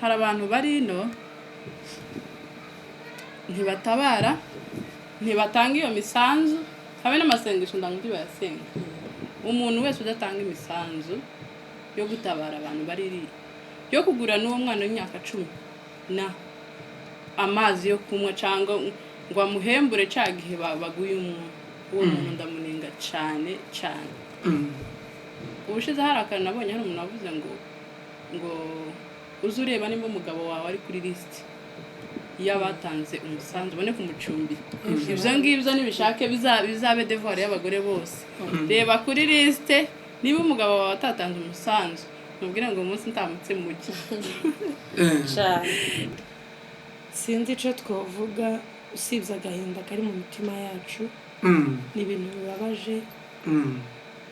hari abantu bari ino ntibatabara ntibatanga iyo misanzu habe n'amasengesho ndangudi bayasenga umuntu wese udatanga imisanzu yo gutabara abantu bari yo kugura n'uwo mwana w'imyaka 10 na amazi yo kunywa cyangwa ngo amuhembure cyagihe baguye uwo muntu ndamuninga cyane ubushize hari akantu nabonye hari umuntu avuze ngo uzureba nimba umugabo wawe ari kuri list y'abatanze umusanzu bone kumucumbi ivyo ngivyo nibishake bizabe devoir y'abagore bose reba kuri list niba umugabo wawe atatanze umusanzu nubwira ngo umunsi ntamutse mugi sinzi ico twovuga usibye agahinda kari mu mitima yacu ni ibintu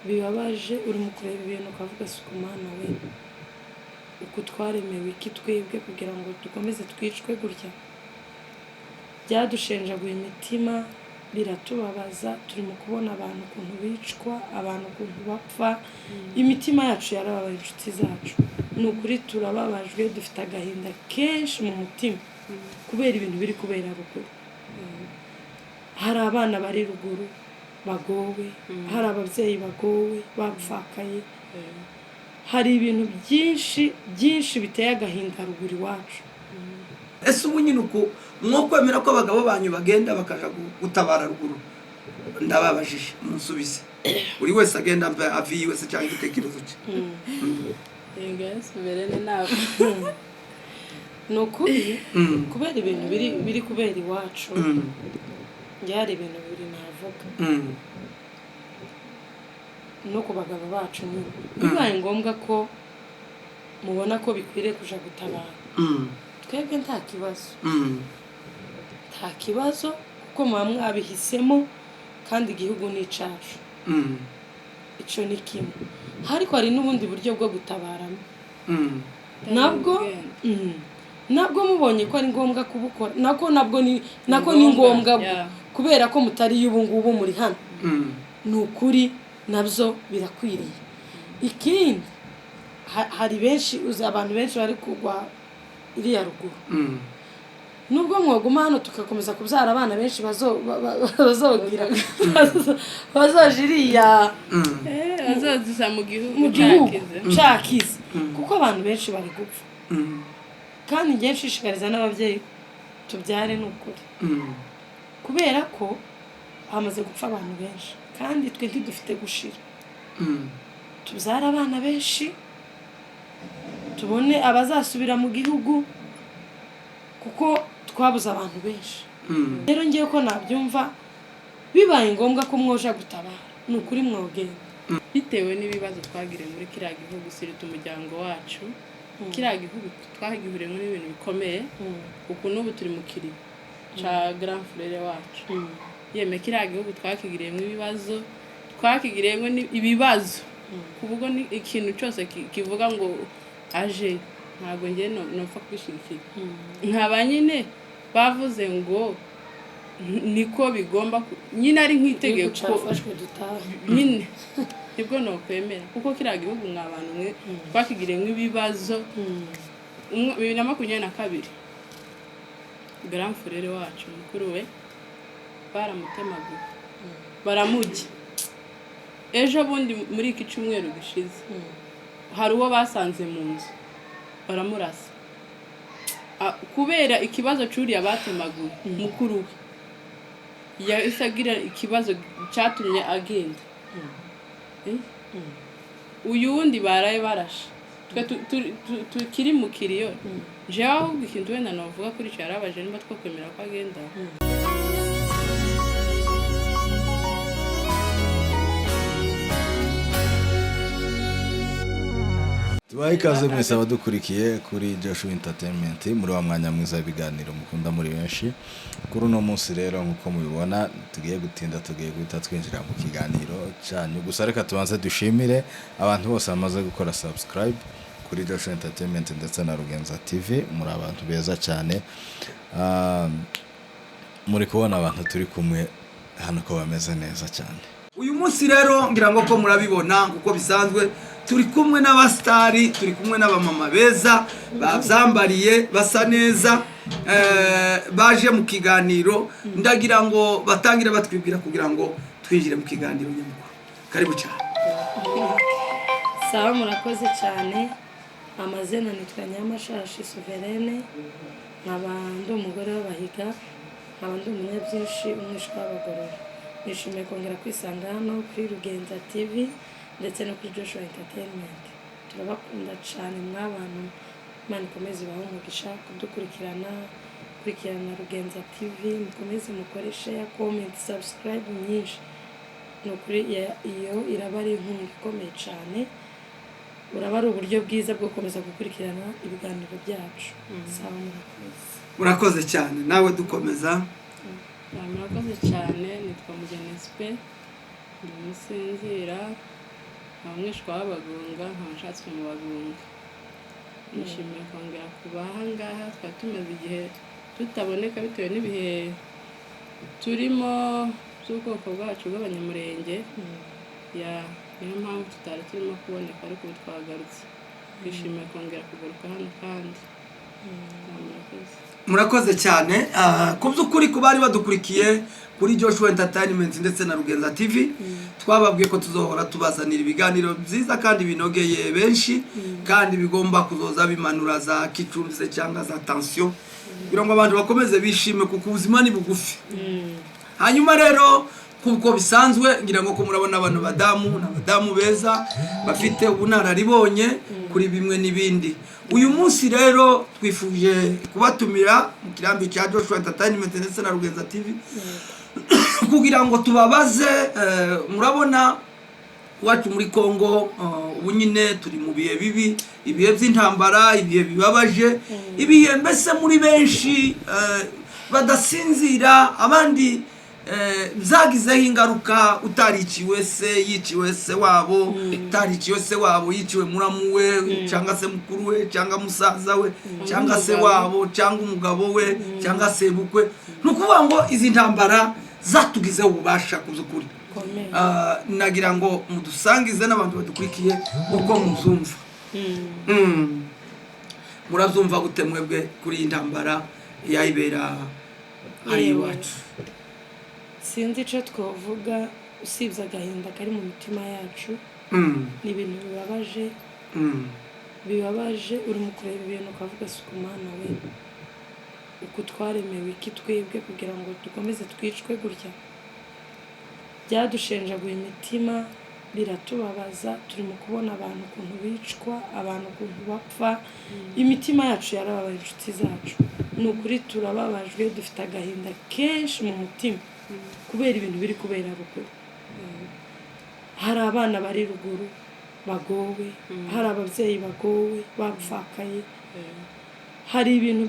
bibabaje uri mu kureba ibintu ukavuga sukumana we uko twaremewe iki twebwe kugira ngo dukomeze twicwe gutya byadushenjaguye imitima biratubabaza turi mu kubona abantu ukuntu bicwa abantu ukuntu bapfa imitima yacu yarababaye inshuti zacu ni ukuri turababajwe dufite agahinda kenshi mu mutima kubera ibintu biri kubera ruguru hari abana bari ruguru bagowe hari ababyeyi bagowe bapfakaye hari ibintu byinshi biteye agahinda ruguru iwacu ese ubu nyine uko mwokwemera ko abagabo banyu bagenda bakaja gutabara ruguru ndababajije munsubize buri wese agenda aviye wese cyangwa igitekerezo cye yes berene nawe nuko kubera ibintu biri kubera iwacu byari ibintu biri navuga no ku bagabo bacu bibaye ngombwa ko mubona ko bikwiriye kuja gutabara twebwe nta kibazo kuko mwabihisemo kandi igihugu ni icacu ico ni kimwe ariko hari n'ubundi buryo bwo gutabaramo nabwo mubonye ko ari ngombwa kubukora nako ni ngombwa kubera ko mutari y'ubu ngubu muri hano ni ukuri nabyo birakwiriye ikindi hari abantu benshi bari kugwa iriya ruguru nubwo mwoguma hano tukakomeza kubyara abana benshi bazogira bazojiriya bazoziza mu gihugu cyakize kuko abantu benshi bari gupfa kandi ngiye nshishikariza n'ababyeyi tubyare n'ukuri kubera ko hamaze gupfa abantu benshi kandi twe ntidufite gushira tubyara abana benshi tubone abazasubira mu gihugu kuko twabuze abantu benshi rero ngiye ko nabyumva bibaye ngombwa ko mwoja gutabara ni ukuri mwogenda bitewe n'ibibazo twagiriye muri kiriya gihugu sirita umuryango wacu kiriya gihugu twahigihuriyemo n'ibintu bikomeye kuko n'ubu turi mu kiri ca grand frère wacu yeme kiriya gihugu twakigiriyemo ibibazo kuvuga ni ikintu cyose kivuga ngo aje ntabwo ngiye nopfa kwishikira nkaba nyine bavuze ngo niko bigomba nyine ari nk'itegeko nyine nibwo nokwemera kuko kiriya gihugu nk'abantu mwe twakigiriyemo ibibazo 2022 grand frère wacu mukuru we baramutemaguye baramujya ejo bundi muri iki cyumweru gishize hari uwo basanze mu nzu baramurasa kubera ikibazo cyuriya batemaguye mukuru we yasagira ikibazo cyatumye agenda uyu wundi baraye barashe twe tukiri mu kiriyo jewe ahubwo ikintu wenda navuga kuri cyo yarabaje nimba twakwemera ko agenda tubaye ikaze mwese abadukurikiye kuri Joshua Entertainment muri wa mwanya mwiza w'ibiganiro mukunda muri benshi kuri uno munsi rero nkuko mubibona tugiye guhita twinjira mu kiganiro cyanyu gusa reka tubanze dushimire abantu bose bamaze gukora subscribe kuri Joshua Entertainment ndetse na Rugenza TV muri abantu beza cyane muri kubona abantu turi kumwe hano ko bameze neza cyane uyu munsi rero ngira ngo ko murabibona kuko bisanzwe turi kumwe n'abasitari, turi kumwe n'abamama beza babyambariye basa neza, baje mu kiganiro. Ndagira ngo batangire batwibwira kugira ngo twinjire mu kiganiro nyamukuru. Karibu cyane. Sawa, murakoze cyane. Amazina nitwa Nyamashashi Soverene, nkaba ndi umugore w'abahiga, nkaba ndi umunyabyinshi, umwishwa w'abagorora. Nishimiye kongera kwisanga hano kuri Rugenza TV ndetse no kuri Joshua Entertainment. Turabakunda cyane mw'abantu, Imana ikomeze ibahe umugisha kudukurikirana Rugenza TV, mukomeze mukore share, comment, subscribe nyinshi. Nukuri iyo iraba ari inkunga ikomeye cyane, uraba ari uburyo bwiza bwo gukomeza gukurikirana ibiganiro byacu. Sawa, murakoze cyane. Nawe dukomeza. Murakoze cyane. Nitwa Mugenespe, ndi umusinzira, abamwishwa w'abagunga, nkabashatswe mu bagunga. Nishimiye kongera kuba aha ngaha. Twari tumaze igihe tutaboneka bitewe n'ibihe turimo by'ubwoko bwacu bw'abanyamurenge. Niyo mpamvu tutari turimo kuboneka, ariko ubu twagarutse. Twishimiye kongera kugaruka hano kandi. Murakoze cyane. Ku by'ukuri ku bari badukurikiye kuri Joshua Entertainment ndetse na Rugenza TV, twababwiye ko tuzohora tubazanira ibiganiro byiza kandi binogeye benshi, kandi bigomba kuzoza bimanura za kicumse cyangwa za tension, kugira ngo abantu bakomeze bishime kuko ubuzima ni bugufi. Hanyuma rero kuko bisanzwe ngira ngo ko murabona abantu n'abadamu beza bafite ubunararibonye kuri bimwe n'ibindi. Uyu munsi rero twifuje kubatumira mu kirambi cya Joshua Entertainment ndetse na Rugenza TV kugira ngo tubabaze. Murabona wacu muri Kongo ubu nyine turi mu bihe bibi, ibihe by'intambara, ibihe bibabaje, ibihe mbese muri benshi badasinzira, abandi byagizeho ingaruka. Utariciwe se yiciwe se wabo, utariciwe se wabo yiciwe muramu we cyangwa se mukuru we cyangwa musaza we cyangwa se wabo cyangwa umugabo we cyangwa se bukwe. Nukuvuga ngo izi ntambara zatugizeho ububasha kuzukuri. Nagira ngo mudusangize n'abantu badukurikiye uko muzumva. Murabyumva gute mwebwe kuri iyi ntambara yayibera hari iwacu? Sinzi icyo twavuga usibye agahinda kari mu mitima yacu. Ni ibintu bibabaje. Urimo kureba ibintu ukavuga si Mana we, uku twaremewe iki twebwe kugira ngo dukomeze twicwe gutya? Byadushenjaguye imitima, biratubabaza. Turimo kubona abantu ukuntu bicwa, abantu ukuntu bapfa. Imitima yacu yarababaye, inshuti zacu. Ni ukuri turababajwe, dufite agahinda kenshi mu mutima kubera ibintu biri kubera ruguru. Hari abana bari ruguru bagowe, hari ababyeyi bagowe bapfakaye, hari ibintu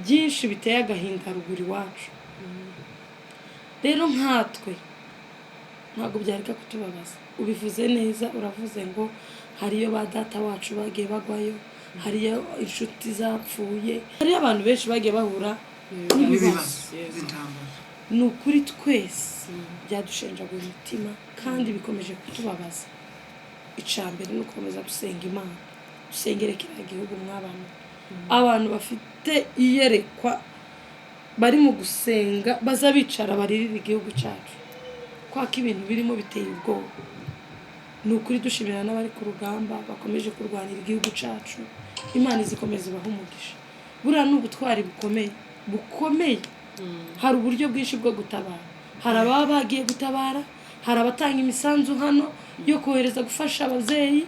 byinshi biteye agahinda ruguru iwacu. Rero nkatwe ntabwo byareka kutubabaza. Ubivuze neza, uravuze ngo hariyo ba data wacu bagiye bagwayo, hariyo inshuti zapfuye, hariyo abantu benshi bagiye bahura n'ibibazo by'intambara. Ni ukuri twese byadushenjaguye umutima kandi bikomeje kutubabaza. Icambere ni ukomeza gusenga Imana, dusengere kiriya gihugu mw'abantu. Abantu bafite iyerekwa bari mu gusenga baza bicara baririra igihugu cyacu, kwako ibintu birimo biteye ubwoba. Ni ukuri dushimira n'abari ku rugamba bakomeje kurwanira igihugu cyacu. Imana izikomeza ibaha umugisha. Buriya ni ubutwari bukomeye. Hari uburyo bwinshi bwo gutabara. Hari ababa bagiye gutabara, hari abatanga imisanzu hano yo kohereza gufasha ababyeyi.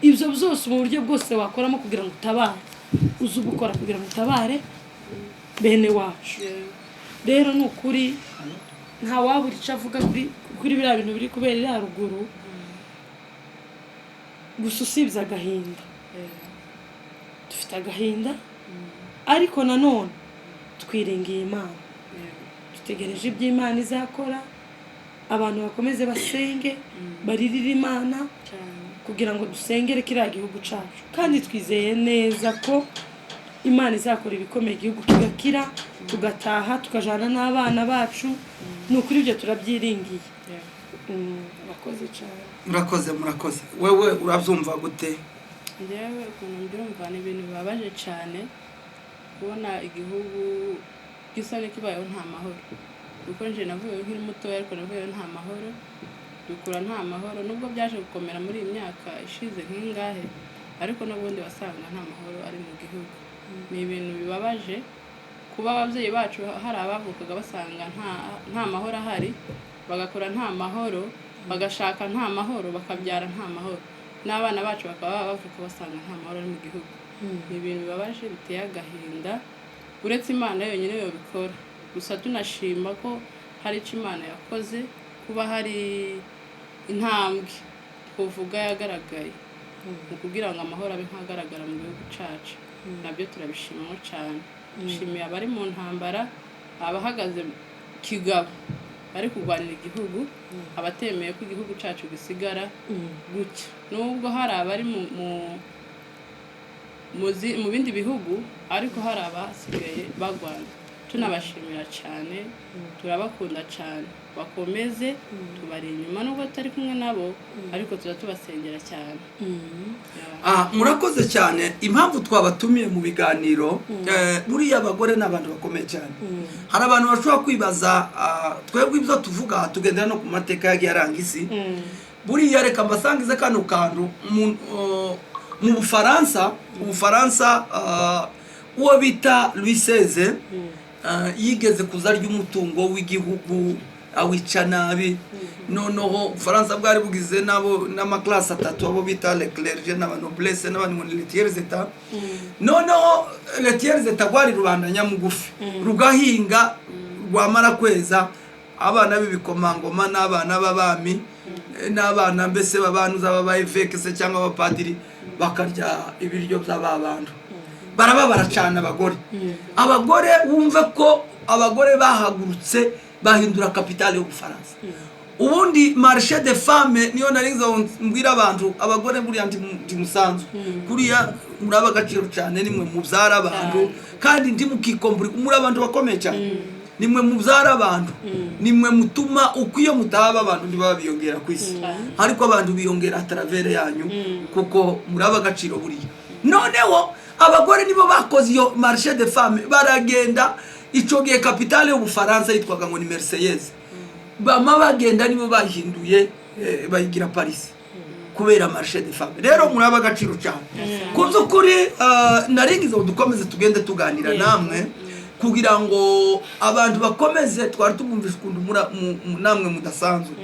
Ibyo byose mu buryo bwose wakoramo kugira ngo utabare, uzi gukora kugira ngo utabare bene wacu. Rero ni ukuri nta wabura icyo avuga kuri biriya bintu biri kubera iriya ruguru, gusa usibye agahinda. Dufite agahinda, ariko nanone twiringiye Imana, dutegereje ibyo Imana izakora. Abantu bakomeze basenge, baririre Imana kugira ngo dusengere kiriya gihugu cyacu, kandi twizeye neza ko Imana izakora ibikomeye, igihugu kigakira, tugataha tukajana n'abana bacu. Ni ukuri ibyo turabyiringiye. Urakoze cyane. murakoze wewe urabyumva gute? njyewe ukuntu mbyumva ni ibintu bibabaje cyane kubona igihugu gisa n'ikibayeho nta mahoro, kuko nje navuye nkiri mutoya ariko navuye nta mahoro, dukura nta mahoro nubwo byaje gukomera muri iyi myaka ishize nk'ingahe, ariko n'ubundi wasanga nta mahoro ari mu gihugu. Ni ibintu bibabaje kuba ababyeyi bacu hari abavukaga basanga nta mahoro ahari, bagakura nta mahoro, bagashaka nta mahoro, bakabyara nta mahoro, n'abana bacu bakaba bavuka basanga nta mahoro ari mu gihugu. Ni ibintu bibabaje biteye agahinda, uretse Imana yonyine yobikora. Gusa tunashima ko hari icyo Imana yakoze, kuba hari intambwe twavuga yagaragaye mu kugira ngo amahoro abe nk'agaragara mu gihugu cyacu, nabyo turabishimamo cyane. Dushimiye abari mu ntambara, abahagaze kigabo bari kurwanira igihugu, abatemeye ko igihugu cyacu gisigara gutya, nubwo hari abari mu bindi bihugu ariko hari abasigaye bagwana. Tunabashimira cyane, turabakunda cyane, bakomeze tubari inyuma nubwo tutari kumwe nabo, ariko tubasengera cyane. Murakoze cyane. Impamvu twabatumiye mu biganiro, buriya abagore n'abantu bakomeye cyane. Hari abantu bashobora kwibaza, twebwe ibyo tuvuga tugendera no ku mateka yagiye aranga isi. Buriya reka mbasangize kano kantu mu Bufaransa uwo bita Louis XVI yigeze kuzarya umutungo w'igihugu awica nabi. Noneho Ubufaransa bwari bugize nabo n'amaklasi atatu, abo bita les clergés n'abanoblesse n'abandi ngo les tiers états. Noneho les tiers états gwari rubanda nyamugufi, rugahinga rwamara kweza abana b'ibikomangoma n'abana b'abami n'abana mbese babanuza b'abayeveke se cyangwa abapadiri bakarya ibiryo by'abantu. Barababara cyane abagore. Abagore wumve ko abagore bahagurutse bahindura kapitale y'Ubufaransa. Ubundi marché des femmes niyo narinze mbwira abantu, abagore buriya ndi musanzu kuriya muraba gaciro cyane, nimwe mubyara abantu kandi ndi mukikomburi muri abantu bakomeye cyane, nimwe mubyara abantu, nimwe mutuma uko iyo mutaba abantu ndiba biyongera ku isi, ariko abantu biyongera atravers yanyu kuko muraba gaciro buriya. Noneho abagore nibo bakoze iyo marché des femmes, baragenda ico gihe kapitale y'Ubufaransa yitwaga ngo ni Marseillaise, bama bagenda nibo bahinduye bayigira Paris kubera marché des femmes. Rero muraba gaciro cyane kuzukuri. Naringize dukomeze tugende tuganira namwe kugira ngo abantu bakomeze twari tubumvisha kundu namwe mudasanzwe.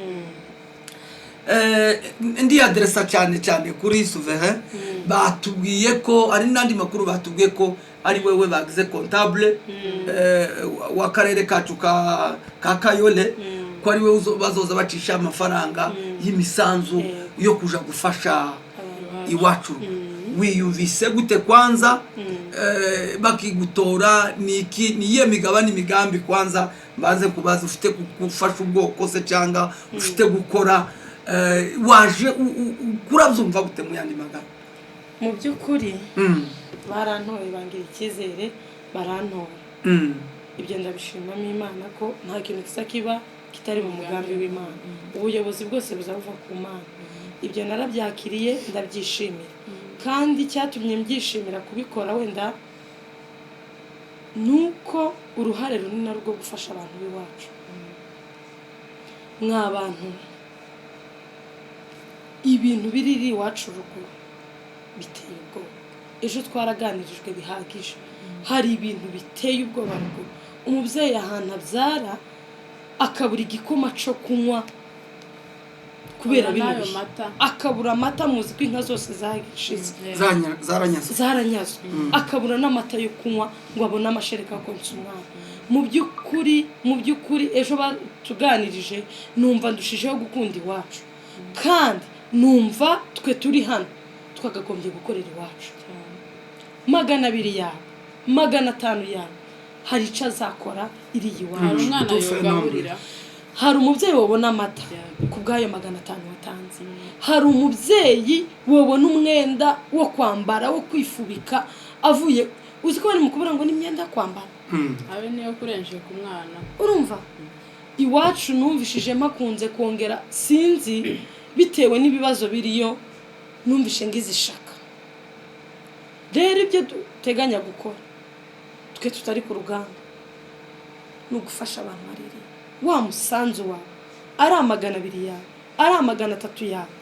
Ndi adressa cyane kuri Souverain, batubwiye ko ari nandi makuru, batubwiye ko ari wewe bagize comptable w'akarere kacu ka Kayole, ko ari wewe bazoza bacisha amafaranga y'imisanzu yo kuja gufasha iwacu. Wiyumvise gute kwanza bakigutora? niye migabane imigambi kwanza baze kubaza, ufite gufasha ubwoko se cyangwa ufite gukora waje kurabyumva gute mu yandi magana? Mu by'ukuri barantoye, bangira icyizere, barantora. Ibyo ndabishimamo Imana ko nta kintu kisa kiba kitari mu mugambi w'Imana. Ubuyobozi bwose buzavuga ku Mana. Ibyo narabyakiriye, ndabyishimira, kandi cyatumye mbyishimira kubikora wenda nuko uruhare runini rwo gufasha abantu b'iwacu. Mw'abantu ibintu biriri iwacu ruguru biteye ubwoba. Ejo twaraganirijwe bihagije, hari ibintu biteye ubwoba ruguru. Umubyeyi ahantu abyara akabura igikoma cyo kunywa kubera bino akabura amata, muzi ko inka zose zagishize zaranyazwe, akabura n'amata yo kunywa ngo abone amashereka konsa umwana. Mu by'ukuri ejo batuganirije numva ndushijeho gukunda iwacu, kandi numva twe turi hano twagagombye gukorera iwacu. 200 yawe, 500 yawe, hari icyo azakora iri iwacu. Umwana yogaburira, hari umubyeyi wabona amata ku bwayo 500 watanze, hari umubyeyi wabona umwenda wo kwambara wo kwifubika avuye, uzi ko bari mu kubura ngo ni imyenda kwambara, abe niyo kurenje ku mwana. Urumva iwacu numvishije makunze kongera sinzi bitewe n'ibibazo biriyo numvishe ngize ishaka. Rero ibyo duteganya gukora twe tutari ku rugamba ni ugufasha abantu baririye wa musanzu wawe ari 200 yawe ari 300 yawe,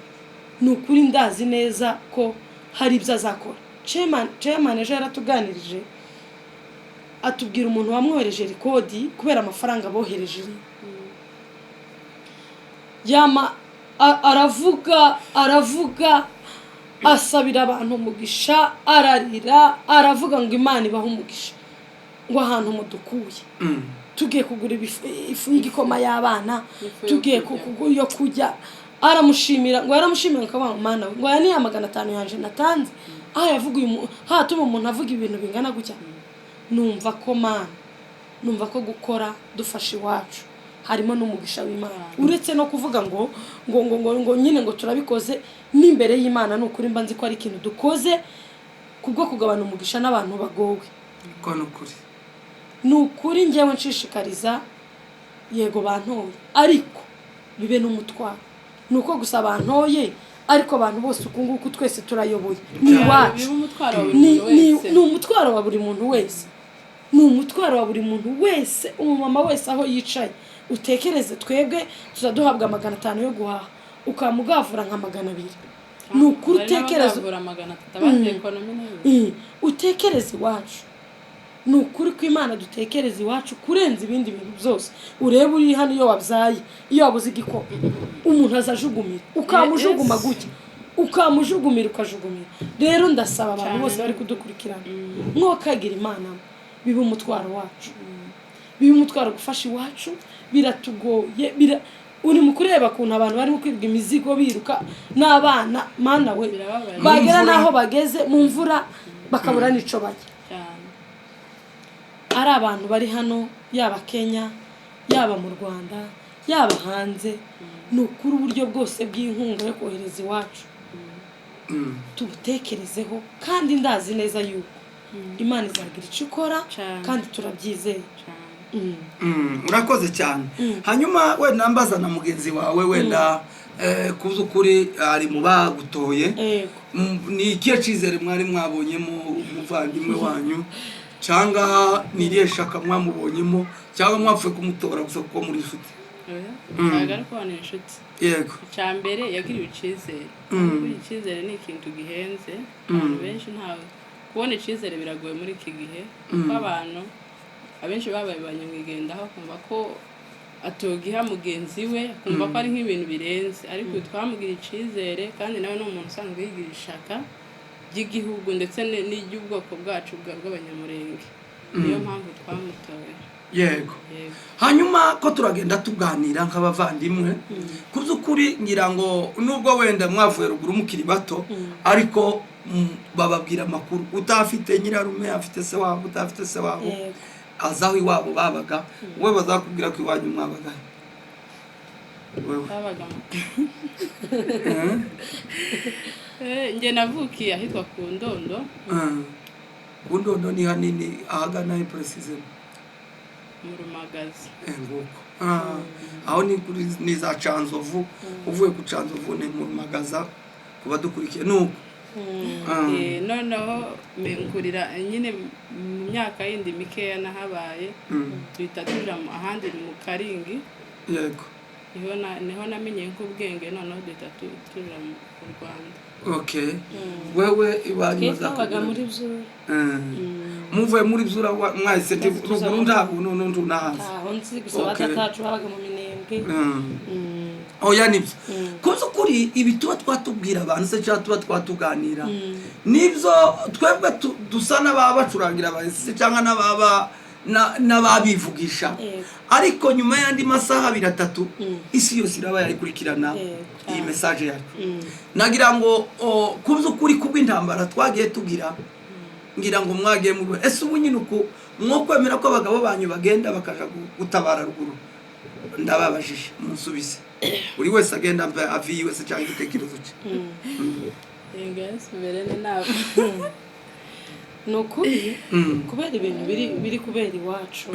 ni ukuri ndazi neza ko hari ibyo azakora. Chairman ejo yaratuganirije atubwira umuntu wamwohereje rekodi kubera amafaranga bohereje yama aravuga asabira abantu umugisha, ararira, aravuga ngo Imana ibaho umugisha, ngo ahantu mudukuye tugiye kugura ifu y'igikoma y'abana, tugiye yo kujya, aramushimira ngo yaramushimira ngo Mana ngo aya ni 500 yanje natanze, aho yavuga hatuma umuntu avuga ibintu bingana gutya. Numva ko Mana, numva ko gukora dufasha iwacu harimo n'umugisha w'Imana, uretse no kuvuga ngo nyine ngo turabikoze n'imbere y'Imana. N'ukuri mba nzi ko ari ikintu dukoze kubwo kugabana umugisha n'abantu bagowe. ko nukuri N'ukuri njyewe nshishikariza yego bantoye ariko bibe n'umutwaro, nuko gusa bantoye ariko abantu bose ukunguku twese turayoboye ni wacu, ni umutwaro wa buri muntu wese, ni umutwaro wa buri muntu wese. Umumama wese aho yicaye utekereze twebwe tuzaduhabwa 500 yo guhaha ukamugavura nka 200. Ni ukuri utekereze utekereze iwacu, ni ukuri ko Imana dutekereze iwacu kurenza ibindi bintu byose. Urebe uri hano iyo wabyaye, iyo wabuze igikoma umuntu azajugumira ukamujuguma gutya, ukamujugumira ukajugumira. Rero ndasaba abantu bose bari kudukurikirana mwokagira Imana bibe umutwaro wacu, bibe umutwaro gufasha iwacu. Biratugoye, uri mu kureba kuntu abantu barimo kwibwa imizigo biruka n'abana, Mana we bagera naho bageze mu mvura bakabura nico bajya. Ari abantu bari hano yaba Kenya yaba mu Rwanda yaba hanze, ni ukuri uburyo bwose bw'inkunga yo kohereza iwacu tubutekerezeho, kandi ndazi neza yuko Imana izagira icyo ikora kandi turabyizeye. Urakoze cyane. Hanyuma we nambaza na mugenzi wawe wenda kuza ukuri ari mu bagutoye, ni ikihe cyizere mwari mwabonyemo umuvandimwe wanyu, cyangwa niriye shaka mwamubonyemo, cyangwa mwapfuye kumutora gusa kuko muri inshuti? Ntagarukwa ni inshuti. Yego. Cyambere yagiriwe icyizere. Kuri icyizere ni ikintu gihenze. Abantu benshi ntawe kubona icyizere biragoye muri iki gihe. Kuko abantu abenshi babaye banyamwigendaho kumva ko atogiha mugenzi we, kumva ko ari nk'ibintu birenze, ariko twamugira icyizere kandi nawe ni umuntu usanzwe yigira ishaka ry'igihugu ndetse n'iry'ubwoko bwacu bw'abanyamurenge. Niyo mpamvu twamutoye. Yego. Hanyuma ko turagenda tuganira nk'abavandimwe, kuza ukuri ngira ngo nubwo wenda mwavuye ruguru mukiri bato, ariko bababwira amakuru. Utafite nyirarume afite se wabo, utafite se wabo azaho iwabo babaga, we bazakubwira ko iwanyu mwabaga. Babaga nge navukiye ahitwa ku Ndondo. Ku Ndondo ni hanini ahagana he precisely? Mu Rumagazi. Nguko. Aho ni kuri ni za Canzovu, uvuye ku Canzovu ni mu Rumagaza kuba dukurikiye nuko. Noneho nkurira nyine mu myaka yindi mikeya nahabaye, twita tuja ahandi mu Karingi. Yego. Niho namenye ko ubwenge, noneho duhita tuja mu Rwanda. Okay. Wewe iwanyu zabaga muri Byura. Muvuye muri Byura mwahise ruguru ndaho n'undi nahazi. Aho nzi gusa batatacu babaga mu Minembwe. Oya nibyo. Kuza ukuri ibi tuba twatubwira abantu se cyangwa tuba twatuganira, nibyo twebwe dusa n'ababa bacurangira abahise cyangwa n'ababivugisha, ariko nyuma y'andi masaha 2-3 isi yose iraba yayikurikirana iyi message yacu. Nagira ngo kuza ukuri kubw'intambara twagiye tugira, ngira ngo mwagiye mu ese ubu nyine uko mwokwemera ko abagabo banyu bagenda bakaja gutabara ruguru. Ndababajije musubize, uri wese agenda avi wese cyangwa igitekerezo cye. Yes, berene nabo. Nukuri kubera ibintu biri kubera iwacu,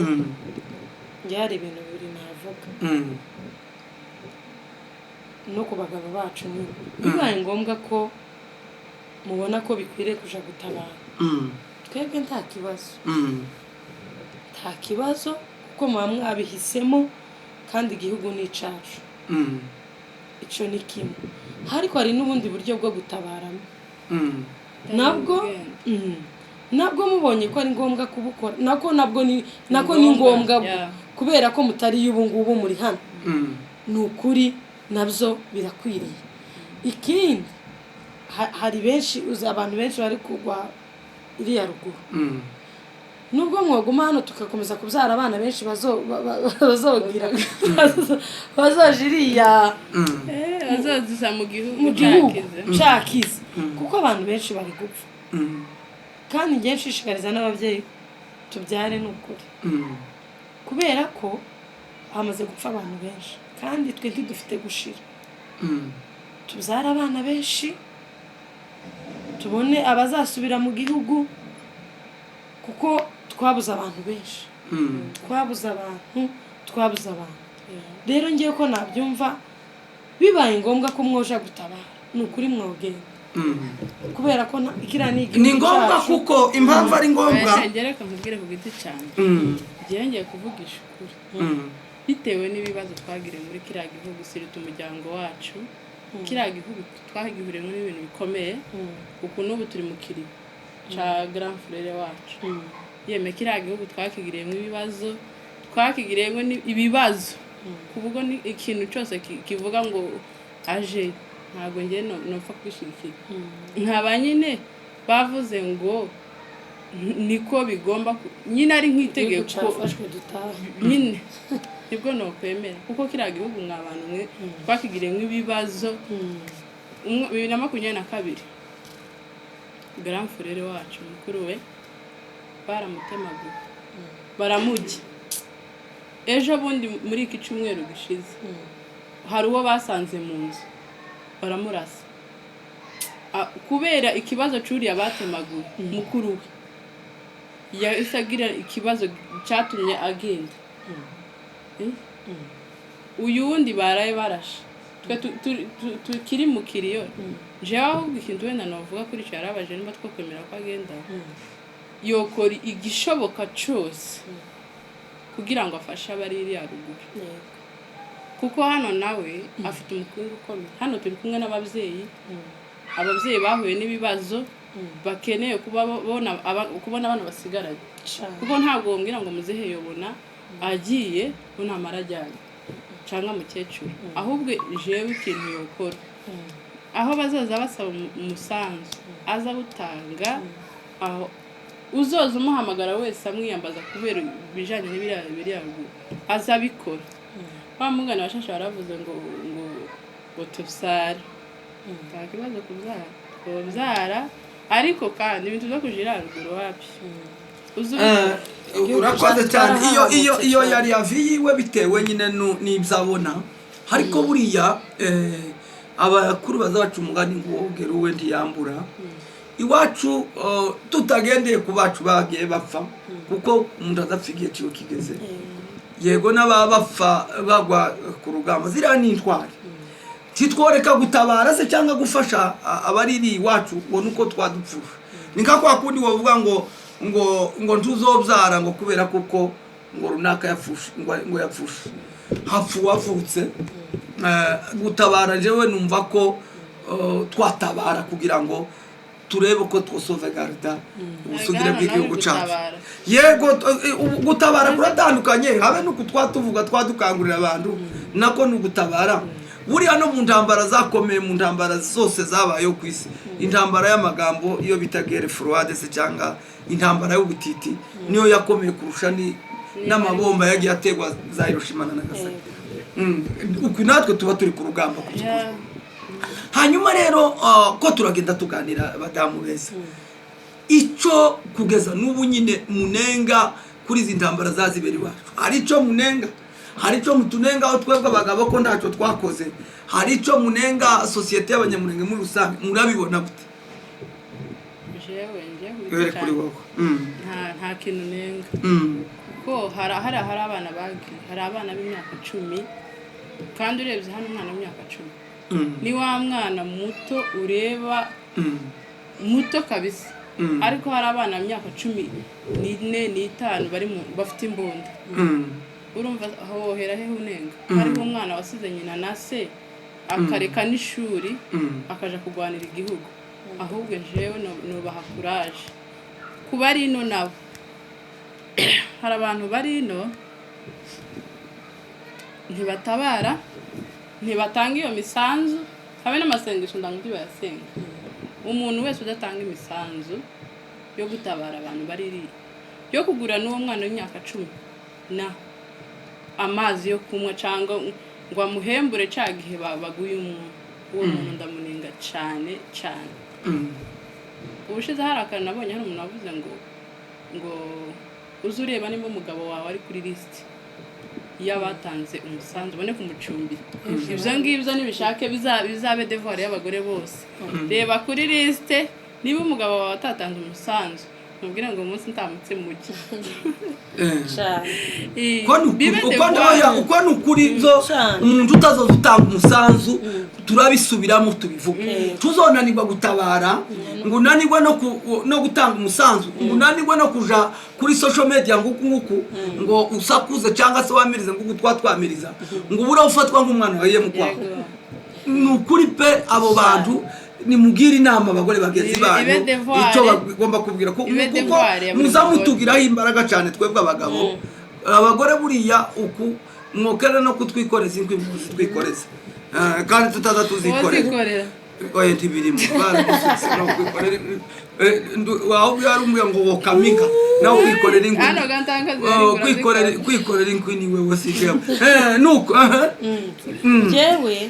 njye hari ibintu bibiri navuga no ku bagabo bacu ni bibaye ngombwa ko mubona ko bikwiriye kuja gutabara twebwe nta kibazo kuko muba mwabihisemo kandi igihugu ni icacu ico ni kimwe ariko hari n'ubundi buryo bwo gutabaramo nabwo mubonye ko ari ngombwa kubukora nabwo ni ngombwa kubera ko mutari ubu ngubu muri hano ni ukuri nabyo birakwiriye ikindi hari benshi abantu benshi bari kugwa iriya ruguru nubwo mwaguma hano tugakomeza kubyara abana benshi bazogira bazojiriya bazoziza mu gihugu cakize kuko abantu benshi bari gupfa kandi ngiye nshishikariza n'ababyeyi tubyare n'ukuri kubera ko hamaze gupfa abantu benshi kandi twe ntidufite gushira tubyara abana benshi tubone abazasubira mu gihugu kuko twabuze abantu benshi twabuze abantu rero ngiye ko nabyumva bibaye ngombwa ko mwoja gutabara ni ukuri mwogenda kubera ko ni ngombwa kuko impamvu ari ngombwa ngereka nkubwire ku giti cyane ngiye kuvugisha ukuri bitewe n'ibibazo twagiriye muri kiriya gihugu sirita umuryango wacu kiriya gihugu twagihuriyemo n'ibintu bikomeye kuko n'ubu turi mu kiri ca grand frère wacu yeme kiriya gihugu twakigiriyemo ibibazo kuvuga ni ikintu cyose kivuga ngo aje ntabwo ngiye nopfa kwishikira nkaba nyine bavuze ngo niko bigomba nyine ari nk'itegeko nyine nibwo nokwemera kuko kiriya gihugu nk'abantu mwe twakigiriyemo ibibazo 2022 grand frère wacu mukuru we baramutemaguye baramujya ejo bundi muri iki cyumweru gishize hari uwo basanze mu nzu baramurasa kubera ikibazo cyuriya batemaguye mukuru we yasagira ikibazo cyatumye agenda uyu wundi baraye barashe twe tukiri mu kiriyo jewe ahubwo ikintu wenda navuga kuri cyo yarabaje niba twakwemera ko agenda yokora igishoboka cyose kugira ngo afashe abari iriya ruguru kuko hano nawe afite umukuru ukomeye hano turi kumwe n'ababyeyi ababyeyi bahuye n'ibibazo bakeneye kubona abana basigaranye kuko ntabwo wombwira ngo muzehe yobona agiye unamara ajyanye cyangwa mukecuru ahubwo jewe ikintu yokora aho bazaza basaba umusanzu aza gutanga aho uzoza umuhamagara wese amwiyambaza kubera bijanye n'ibiriya ruguru azabikora wa mugana washasha baravuze ngo tufsara nta kibazo kubyara ariko kandi ibintu byo kujira ruguru wapi urakoze cyane iyo yari yaviyiwe bitewe nyine n'ibyabona ariko buriya abakuru bazabaca umugani ngo geruwe ntiyambura iwacu tutagendeye ku bacu bagiye bapfa kuko umuntu adapfigiye cyo kigeze yego n'abapfa bagwa ku rugamba ziriya ni intwari titworeka gutabara se cyangwa gufasha abariri iwacu ngo nuko twadupfusha nika kwa kundi wavuga ngo ntuzobyara ngo kubera kuko ngo runaka yapfusha ngo yapfusha hapfu wavutse gutabara jewe numva ko twatabara kugira ngo turebe ko twosovegarda ubusugire bw'igihugu cyacu yego gutabara kuratandukanye habe nuko twatuvuga twadukangurira abantu nako nugutabara buriya no mu ntambara zakomeye mu ntambara zose zabayeho ku isi intambara y'amagambo iyo bita guerre froide se cyangwa intambara y'ubutiti niyo yakomeye kurusha n'amabomba yagiye ategwa za Hiroshima na Nagasaki uko natwe tuba turi ku rugamba hanyuma rero ko turagenda tuganira badamu beza icyo kugeza n'ubu nyine munenga kuri izi ntambara zazibera iwacu hari icyo munenga hari icyo mutunenga aho twebwe abagabo ko ntacyo twakoze hari icyo munenga sosiyete y'abanyamurenge muri rusange murabibona gute jewe ngiye Were kuri wowe. nta kintu nenga kuko hari abana bagiye hari abana b'imyaka 10 kandi urebye hano umwana w'imyaka 10 ni wa mwana muto ureba muto kabisa ariko hari abana b'imyaka 14 bari bafite imbunda urumva hohera he unenga hariho umwana wasize nyina na se akareka n'ishuri akaja kugwanira igihugu ahubwo jewe nubaha courage kuba ari ino nabo hari abantu bari ino ntibatabara ntibatanga iyo misanzu habe n'amasengesho ndanguti bayasenga umuntu wese udatanga imisanzu yo gutabara abantu bari yo kugura n'uwo mwana w'imyaka 10 na amazi yo kunywa cyangwa ngo amuhembure gihe baguye uwo muntu ndamunenga cyane ubushize hari akantu nabonye hari umuntu wavuze ngo uzureba nimba umugabo wawe ari kuri list y'abatanze umusanzu ubone kumucumbira ibyo ngibyo nibishake bizabe devoir y'abagore bose reba kuri list niba umugabo wawe atatanze umusanzu mubwira ngo umunsi ntamutse mugi uko nukuri zo umuntu utazoza utanga umusanzu turabisubiramo tubivuga tuzonanirwa gutabara ngo unanirwe no gutanga umusanzu ngo unanirwe no kuja kuri social media nguku ngo usakuze cyangwa se wamirize nguku twatwamiriza ngo ubura ufatwa nk'umwana waye mukwaho nukuri pe abo bantu ni mugira inama abagore bagenzi banyu icyo bagomba kubwira ko muzamutugiraho imbaraga cyane twebwe abagabo abagore buriya uku mwokera no kutwikoreza inkwi twikoreza kandi tutaza tuzikorera oye ntibirimo baragusutse no kwikorera waho yarumbuye ngo wokamika nawe kwikorera inkwi hano gantangaze kwikorera inkwi ni wewe sije nuko jewe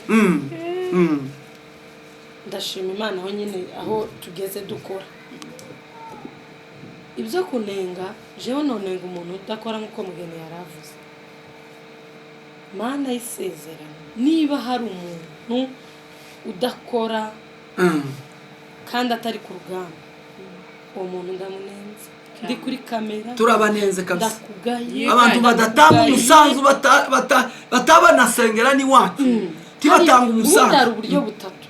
ndashima Imana aho nyine aho tugeze dukora ibyo kunenga jewe nonenga umuntu udakora nk'uko mugeni yaravuze Mana isezerano niba hari umuntu udakora kandi atari ku rugamba uwo muntu ndamunenze ndi kuri kamera turabanenze kabisa ndakugaye abantu badatanga umusanzu batabanasengera ni wacu tibatanga umusanzu hari uburyo butatu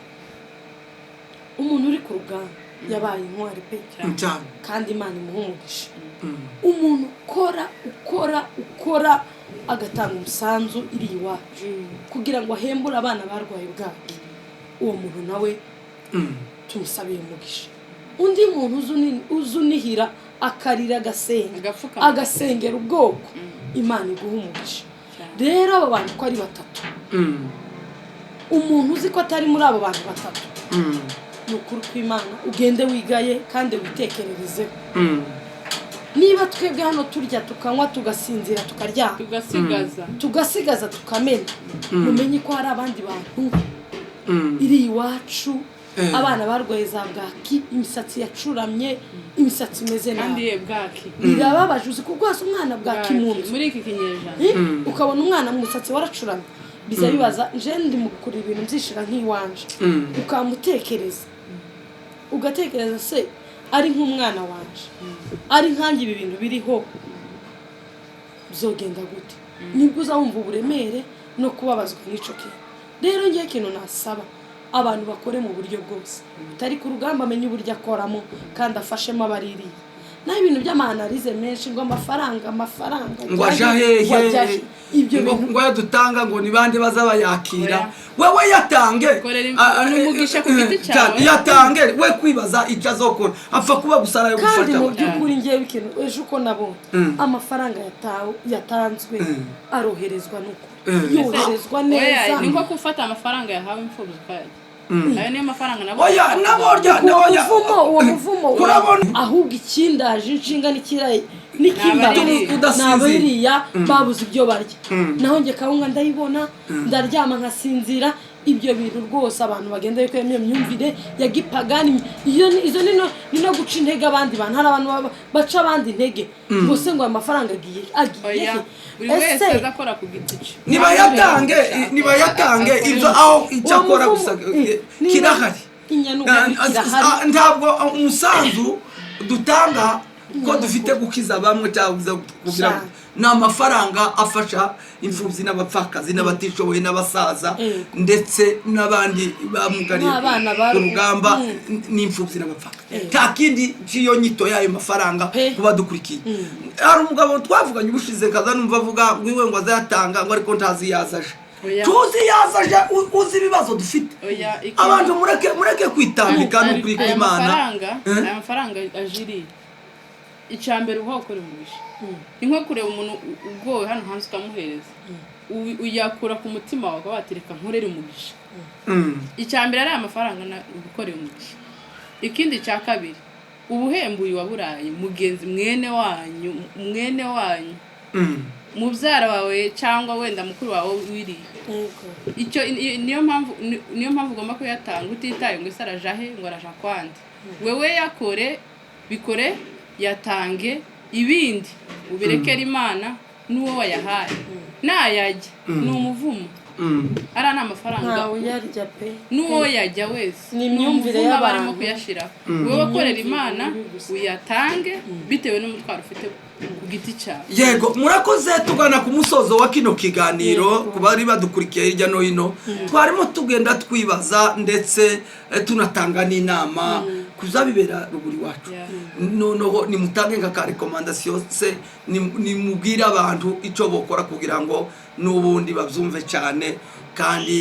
umuntu uri ku rugamba yabaye intwari pe kandi Imana imuha umugisha umuntu ukora agatanga umusanzu iri iwacu kugira ngo ahembure abana barwaye bwaki uwo muntu nawe tumusabiye umugisha undi muntu uzunihira akarira agasengera ubwoko Imana iguha umugisha rero abo bantu ko ari batatu umuntu uzi ko atari muri abo bantu batatu nukuri kw'Imana ugende wigaye kandi witekerereze niba twebwe hano turya tukanywa tugasinzira tukaryama tugasigaza tukamena mumenye ko hari abandi bantu iri iwacu abana barwaye za bwaki imisatsi yacuramye imisatsi imeze nabi bwaki birababaje uzi kugwasa umwana bwaki mu nzu muri iki kinyejana ukabona umwana mu musatsi waracuramye biza bibaza nje ndi mukuri ibintu byishira nk'iwanje ukamutekereza ugatekereza se ari nk'umwana wanje ari nkangi ibi bintu biriho bizogenda gute nibwo uzawumva uburemere no kubabazwa n'ico kintu rero ngiye kintu nasaba abantu bakore mu buryo bwose utari ku rugamba amenye uburyo akoramo kandi afashemo abariri naho ibintu by'amanalize menshi ngo amafaranga ngo ajahehe ibyo bintu ngo yadutanga ngo ni bande bazabayakira wewe yatange umugisha ku giti cyawe yatange we kwibaza icyo azokora apfa kuba gusara yo gufata kandi mu by'ukuri ngiye bikintu ejo uko nabo amafaranga yatanzwe aroherezwa nuko yoherezwa neza niko gufata amafaranga yahawe imfubyi kandi ayo niyo mafaranga nabo oya naborya uwo muvumo ahubwo ikindaje inshinga n'ikirayi n'abariya babuze ibyo barya naho nge kawunga ndayibona ndaryama nkasinzira ibyo bintu rwose abantu bagenda yuko iyo myumvire ya gipagani izo ni no guca intege abandi bantu hari abantu baca abandi intege bose ngo amafaranga agiye buri wese azakora ku giti cye niba yatange ibyo aho icyo akora gusa kirahari ntabwo umusanzu dutanga ko dufite gukiza bamwe cyangwa kugira ngo ni amafaranga afasha imfubyi n'abapfakazi n'abatishoboye n'abasaza ndetse n'abandi bamugariye ku rugamba n'imfubyi n'abapfakazi nta kindi cy'iyo nyito y'ayo mafaranga kuba dukurikiye hari umugabo twavuganye ubushize kaza numva avuga ngo iwe ngo azayatanga ngo ariko ntazi yazaje tuzi yazaje uzi ibibazo dufite abantu mureke kwitambika no kuri Imana aya mafaranga ajiri icyambere uhokore umugisha inko kureba umuntu ugowe hano hanze ukamuhereza uyakura ku mutima wawe watereka nkorera umugisha icyambere ari amafaranga na gukorera umugisha ikindi cya kabiri ubuhembuye waburaye mugenzi mwene wanyu mubyara wawe cyangwa wenda mukuru wawe wiri icyo niyo mpamvu ugomba kuyatanga utitaye ngo ese arajahe ngo araja kwandi wewe yakore bikore yatange ibindi ubirekera Imana n'uwo wayahaye nayajya ni umuvumo ara n'amafaranga n'uwo yajya wese ni imyumvire y'abantu barimo kuyashira wewe korera Imana uyatange bitewe n'umutwaro ufite ku giti cyawe. Yego murakoze tugana ku musozo wa kino kiganiro kubari badukurikiye hirya no hino twarimo tugenda twibaza ndetse tunatanga n'inama kuzabibera ruguri wacu noneho nimutange nka recommendation se nimubwira abantu ico bokora kugira ngo n'ubundi bavyumve cyane kandi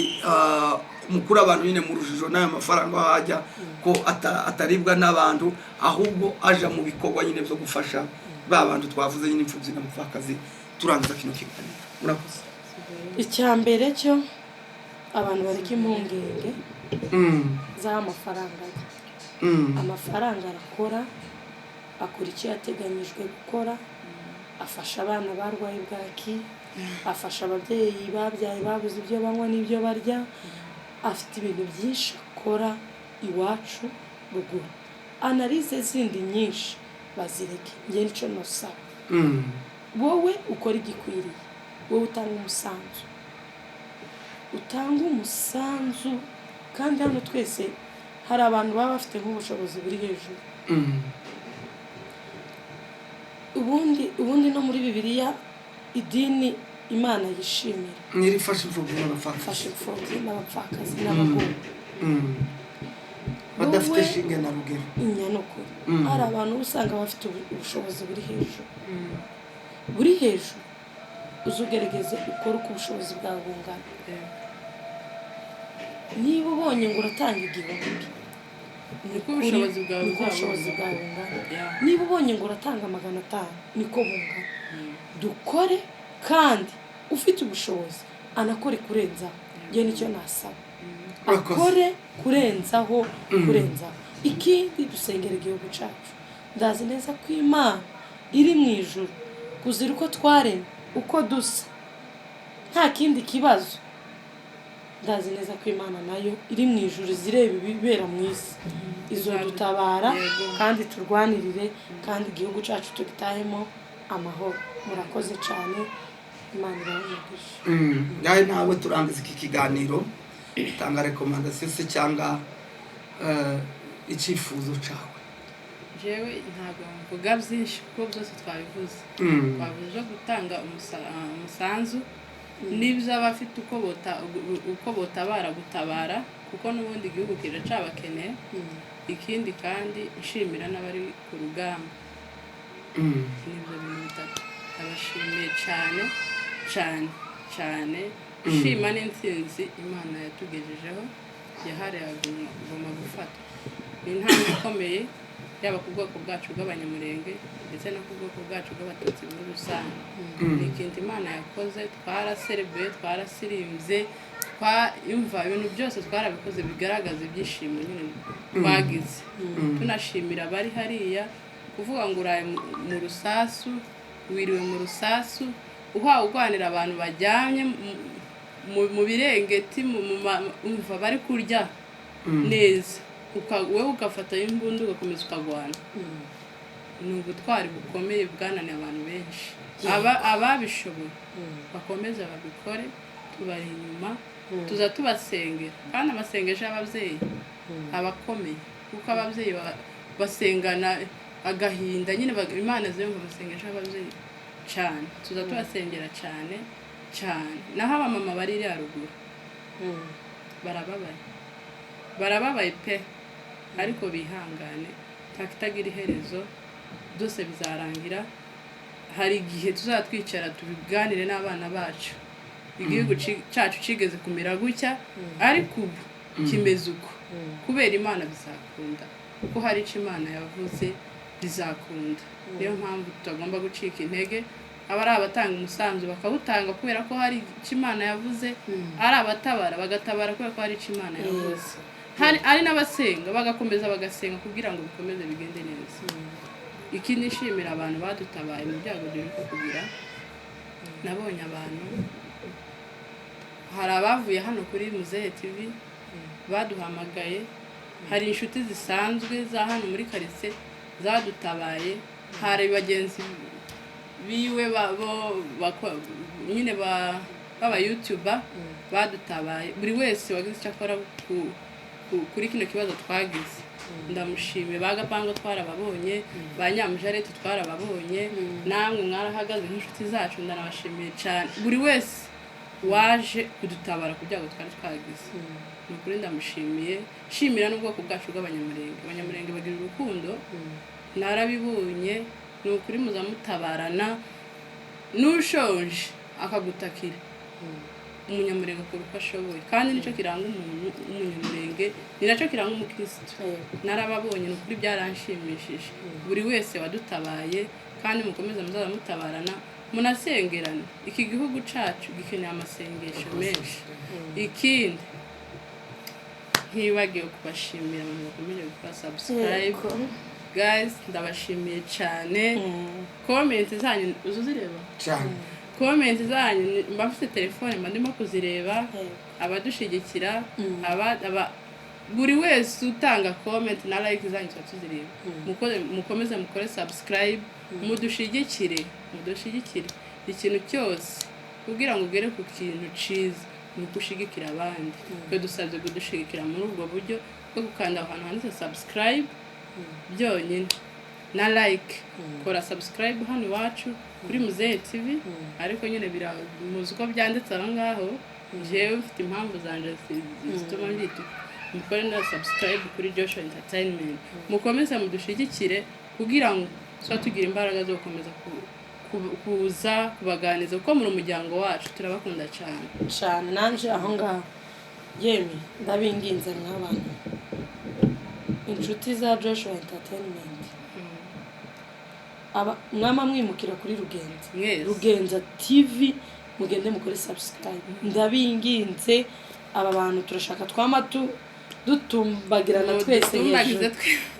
mukuru abantu nyine mu rujijo n'aya mafaranga hajya ko ataribwa n'abantu ahubwo aja mu bikorwa nyine byo gufasha ba bantu twavuze nyine imfubyi n'abapfakazi turangiza kino kiganiro. Murakoze. Icyambere cyo abantu bareka impungenge z'amafaranga amafaranga arakora akora icyo yateganyijwe gukora afasha abana barwaye bwaki afasha ababyeyi babyaye babuze ibyo banywa n'ibyo barya afite ibintu byinshi akora iwacu ruguru analize zindi nyinshi bazireke ngiye nico nosaba wowe ukora igikwiriye wowe utanga umusanzu kandi hano twese hari abantu baba bafite nk'ubushobozi buri hejuru ubundi no muri Bibiliya idini Imana yishimira nirifasha imfubyi n'abapfakazi n'abagore badafite shinge na rugero inyanukuri hari abantu usanga bafite ubushobozi buri hejuru uzugerageze ukora uko ubushobozi bwawe bungana niba ubonye ngo uratanga igihumbi niko ubushobozi bwawe bungana niba ubonye ngo uratanga 500 niko bungana dukore kandi ufite ubushobozi anakore kurenzaho ngiye nicyo nasaba akore kurenzaho ikindi dusengera igihugu cyacu ndazi neza ko Imana iri mu ijuru kuzira uko twaremwe uko dusa nta kindi kibazo ndazi neza ko Imana nayo iri mu ijuru zireba ibibera mu isi izo dutabara kandi turwanirire kandi igihugu cyacu tugitahemo amahoro. Murakoze cyane Imana irabagisha nawe nawe turangiza iki kiganiro tanga recommendation se cyangwa icyifuzo cyawe. Jewe ntabwo mvuga byinshi kuko byose twabivuze twavuze gutanga umusanzu n'ibyo abafite uko botabara gutabara kuko n'ubundi igihugu kiracabakeneye ikindi kandi nshimira n'abari ku rugamba nibyo bintu bitatu abashimiye cyane shima n'intsinzi Imana yatugejejeho yahariye agomba gufata intambwe ikomeye yaba ku bwoko bwacu bw'abanyamurenge ndetse no ku bwoko bwacu bw'abatutsi muri rusange ni ikintu Imana yakoze twaraserebuye twarasirimbye twayumva ibintu byose twarabikoze bigaragaza ibyishimo nyine twagize tunashimira abari hariya kuvuga ngo uraye mu rusasu wiriwe mu rusasu uhawe ugwanira abantu bajyanye mu birengeti umva bari kurya neza wowe ugafata imbunda ugakomeza ukagwana ni ubutwari bukomeye bwananiye abantu benshi ababishoboye bakomeza babikore tubari inyuma tuza tubasengera kandi amasengesho y'ababyeyi abakomeye kuko ababyeyi basengana agahinda nyine Imana ziyumva amasengesho y'ababyeyi cyane tuza tubasengera cyane cyane naho abamama bari iri haruguru barababaye pe ariko bihangane takitagira iherezo byose bizarangira hari igihe tuzatwicara tubiganire n'abana bacu igihugu cyacu kigeze kumera gutya ariko ubu kimeze uko kubera Imana bizakunda kuko hari icyo Imana yavuze bizakunda niyo mpamvu tutagomba gucika intege abari abatanga umusanzu bakawutanga kubera ko hari icyo Imana yavuze ari abatabara bagatabara kubera ko hari icyo Imana yavuze ari n'abasenga bagakomeza bagasenga kugira ngo bikomeze bigende neza ikindi nshimira abantu badutabaye mu byago duheruka kugira nabonye abantu hari abavuye hano kuri Muzehe TV baduhamagaye hari inshuti zisanzwe za hano muri Karise zadutabaye hari bagenzi biwe nyine baba YouTuber badutabaye buri wese wagize icyo akora kuri kino kibazo twagize ndamushimiye bagapango twarababonye ba Nyamujarete twarababonye namwe mwarahagaze nk'inshuti zacu ndanabashimiye cyane buri wese waje kudutabara kugira ngo twari twagize nukuri ndamushimiye shimira n'ubwoko bwacu bw'abanyamurenge bagira urukundo narabibonye nukuri muzamutabarana n'ushonje akagutakira umunyamurenge akora uko ashoboye kandi nicyo kiranga umuntu umunyamurenge ni nacyo kiranga umukristo narababonye nukuri byaranshimishije buri wese wadutabaye kandi mukomeze muzaza mutabarana munasengerana iki gihugu cyacu gikeneye amasengesho menshi ikindi ntibagiwe kubashimira abantu bakomeje gukora subscribe guys ndabashimiye cyane comment zanyu uzuzireba cyane comment zanyu mba mfite telefone mba ndimo kuzireba abadushigikira buri wese utanga comment na like zanyu tuzireba mukomeze mukore subscribe mudushigikire ikintu cyose kugira ngo ugere ku kintu ciza nuko ushigikira abandi twe dusabye kudushigikira muri ubwo buryo bwo gukanda ahantu handitse subscribe byonyine na like kora subscribe hano iwacu kuri Muzehe TV ariko nyine biramuzi ko byanditse aho ngaho jewe mfite impamvu zanje zituma mbyita mukore na subscribe kuri Joshua Entertainment mukomeze mudushigikire kugira ngo tugira imbaraga zo gukomeza kuza kubaganiza kuko muri umuryango wacu turabakunda cyane nanje aho ngaho yemi ndabinginze nk'abantu inshuti za Joshua Entertainment mwama mwimukira kuri Rugenza TV mugende mukore subscribe ndabinginze aba bantu turashaka dutumbagirana twese hejuru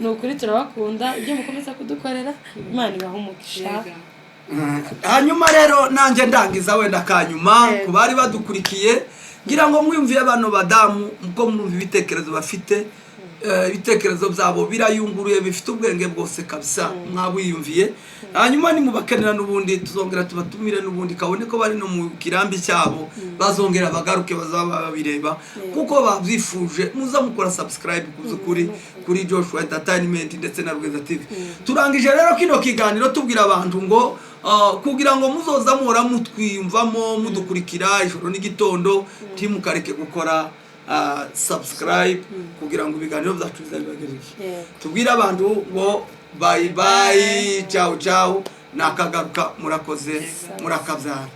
nukuri turabakunda ibyo mukomeza kudukorera Imana ibahe umugisha hanyuma rero nanjye ndangiza wenda kanyuma ku bari badukurikiye ngira ngo mwumviye bano badamu muko mwumva ibitekerezo bafite ibitekerezo byabo birayunguruye bifite ubwenge bwose kabisa mwabiyumviye hanyuma ni mubakenera n'ubundi tuzongera tubatumire n'ubundi kabone ko bari no mu kirambi cyabo bazongera bagaruke bazaba babireba kuko babyifuje muza mukora subscribe kuri Joshua Entertainment ndetse na Rugenza TV turangije rero kino kiganiro tubwira abantu ngo kugira ngo muzoza muhora mutwiyumvamo mudukurikira ijoro n'igitondo timukareke gukora subscribe kugira ngo ibiganiro byacu bizabibagereje tubwira abantu ngo bye bye ciao nakagaruka murakoze murakabyara